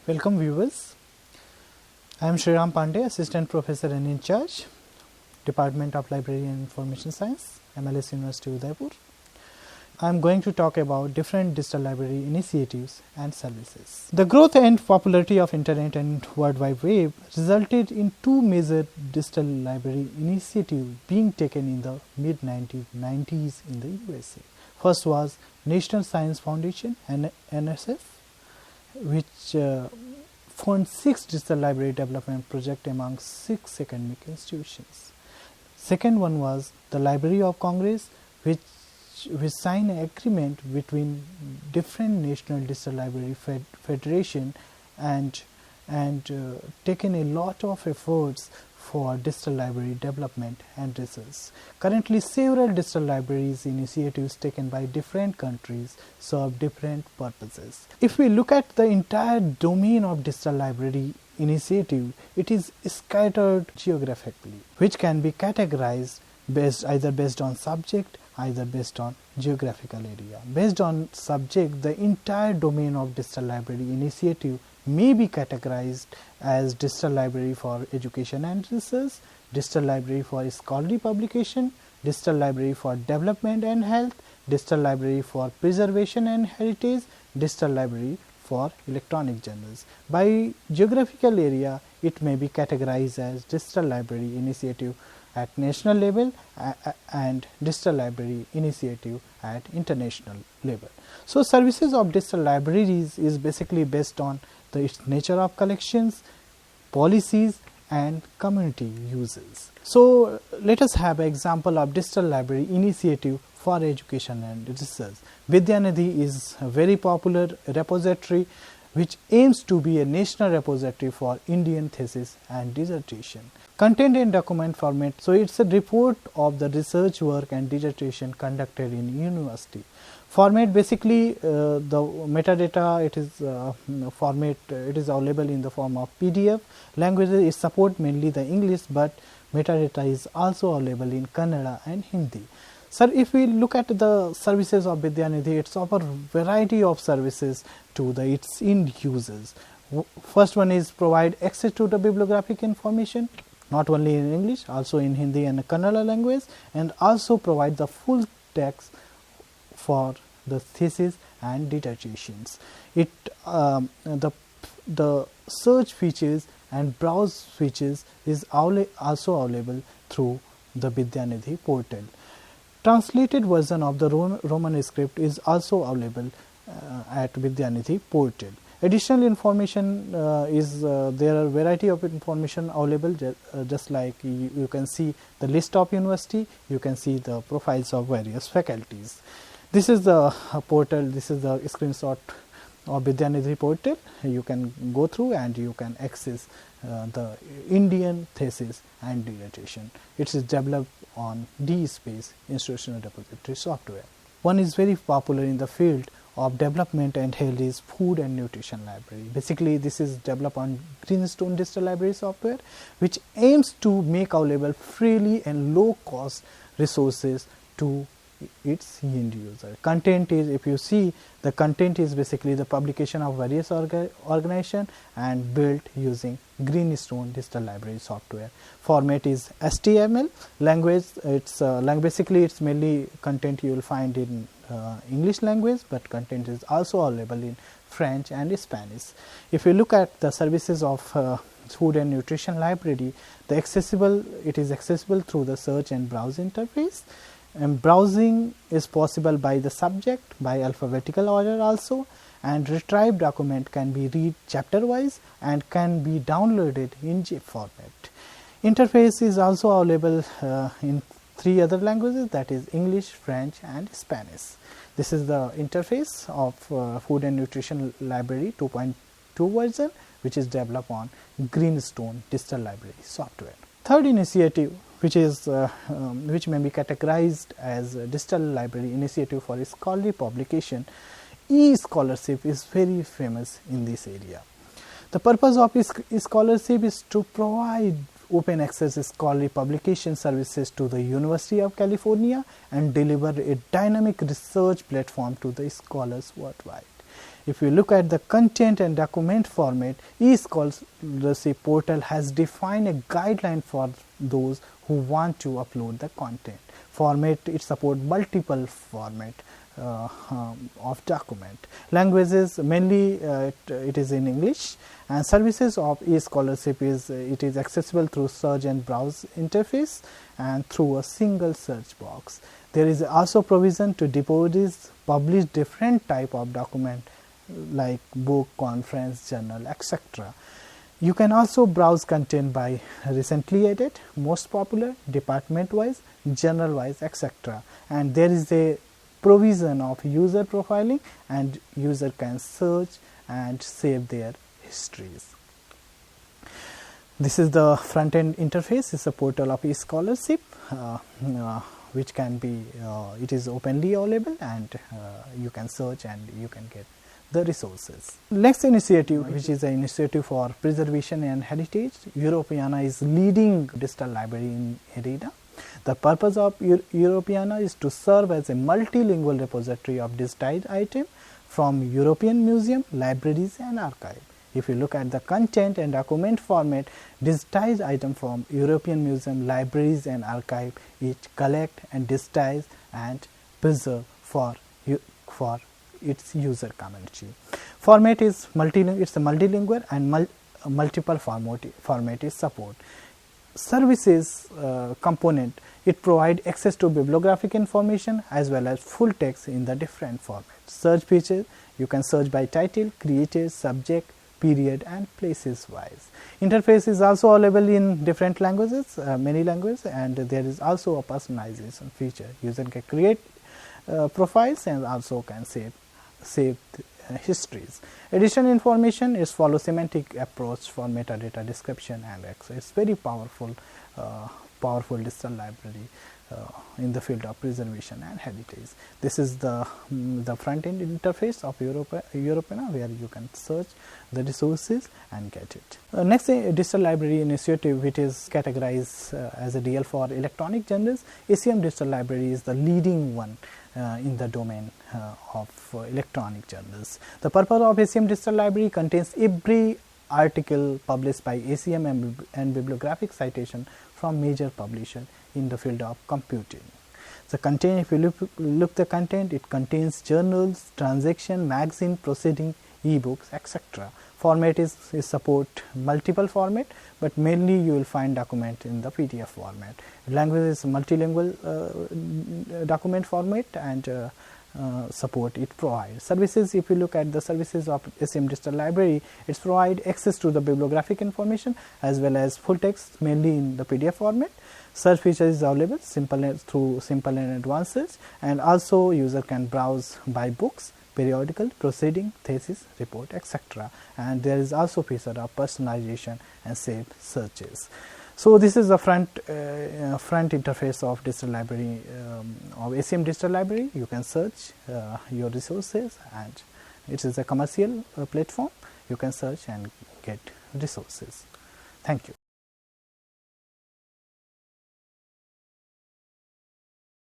Welcome viewers. I am Shriram Pandey, Assistant Professor and in charge, Department of Library and Information Science, MLS University Udaipur. I am going to talk about different digital library initiatives and services. The growth and popularity of Internet and World Wide Web resulted in two major digital library initiatives being taken in the mid-1990s in the USA. First was National Science Foundation and NSF, which funds 6 digital library development projects among 6 academic institutions. Second one was the Library of Congress, which signed an agreement between different national digital library federation and taken a lot of efforts for digital library development and research. Currently, several digital libraries initiatives taken by different countries serve different purposes. If we look at the entire domain of digital library initiative, it is scattered geographically, which can be categorized either based on subject, either based on geographical area. Based on subject, the entire domain of digital library initiative may be categorized as digital library for education and research, digital library for scholarly publication, digital library for development and health, digital library for preservation and heritage, digital library for electronic journals. By geographical area, it may be categorized as digital library initiative at national level and digital library initiative at international level. So, services of digital libraries is basically based on its nature of collections, policies and community uses. So, let us have an example of digital library initiative for education and research. Vidyanidhi is a very popular repository which aims to be a national repository for Indian thesis and dissertation. Content in document format, so it's a report of the research work and dissertation conducted in university. Format, basically the metadata, it is format, it is available in the form of PDF. Languages, it support mainly the English, but metadata is also available in Kannada and Hindi. Sir, if we look at the services of Vidyanidhi, it's offer variety of services to its end users. First one is provide access to the bibliographic information, not only in English, also in Hindi and Kannada language, and also provide the full text for the thesis and dissertations. It the search features and browse features is also available through the Vidyanidhi portal. Translated version of the Roman script is also available at Vidyanidhi portal. Additional information there are variety of information available, just like you can see the list of university, you can see the profiles of various faculties. This is the portal, this is the screenshot of Vidyanidhi portal. You can go through and you can access the Indian thesis and dissertation. It is developed on DSpace Institutional Repository software. One is very popular in the field of development and health is Food and Nutrition Library. Basically, this is developed on Greenstone Digital Library software, which aims to make available freely and low cost resources to its end user. Content is, if you see, the content is basically the publication of various organization and built using Greenstone Digital Library software. Format is HTML. Language, it's basically it's mainly content you will find in English language, but content is also available in French and Spanish. If you look at the services of Food and Nutrition Library, it is accessible through the search and browse interface. And browsing is possible by the subject, by alphabetical order also, and retrieved document can be read chapter wise and can be downloaded in zip format. Interface is also available in 3 other languages, that is English, French and Spanish. This is the interface of Food and Nutrition Library 2.2 version, which is developed on Greenstone Digital Library software. Third initiative, which may be categorized as a digital library initiative for scholarly publication, e-scholarship is very famous in this area. The purpose of scholarship is to provide open access scholarly publication services to the University of California and deliver a dynamic research platform to the scholars worldwide. If you look at the content and document format, eScholarship portal has defined a guideline for those who want to upload the content. Format, it supports multiple format of document. Languages, mainly it is in English, and services of eScholarship is it is accessible through search and browse interface and through a single search box. There is also provision to deposit, publish different type of document like book, conference, journal, etc. You can also browse content by recently added, most popular, department wise, journal wise, etc. And there is a provision of user profiling, and user can search and save their histories. This is the front end interface. It's a portal of eScholarship which can be it is openly available, and you can search and you can get the resources. Next initiative, which is an initiative for preservation and heritage. Europeana is leading digital library in arena. The purpose of Europeana is to serve as a multilingual repository of digitized items from European museum, libraries and archive. If you look at the content and document format, digitized item from European museum, libraries and archive, it collect and digitize and preserve for its user community. Format is multilingual, it's a multilingual and multiple format is support. Services component, it provide access to bibliographic information as well as full text in the different formats. Search feature, you can search by title, creator, subject, period and places wise. Interface is also available in different languages, many languages, and there is also a personalization feature. User can create profiles and also can save histories. Additional information is follow semantic approach for metadata description and access. It's very powerful digital library in the field of preservation and heritage. This is the front end interface of Europeana, where you can search the resources and get it. Next, digital library initiative, which is categorized as a DL for electronic journals. ACM Digital Library is the leading one in the domain of electronic journals. The purpose of ACM Digital Library contains every article published by ACM and bibliographic citation from major publisher in the field of computing. The content, if you look the content, it contains journals, transaction, magazine, proceeding, e-books, etc. Format is support multiple format, but mainly you will find document in the PDF format. Language is multilingual document format, and support it provides. Services, if you look at the services of ACM Digital Library, it provides access to the bibliographic information as well as full text, mainly in the PDF format. Search feature is available through simple and advanced search, and also user can browse by books, periodical, proceeding, thesis, report, etc. And there is also feature of personalization and save searches. So this is the front interface of digital library of ACM Digital Library. You can search your resources, and it is a commercial platform. You can search and get resources. Thank you.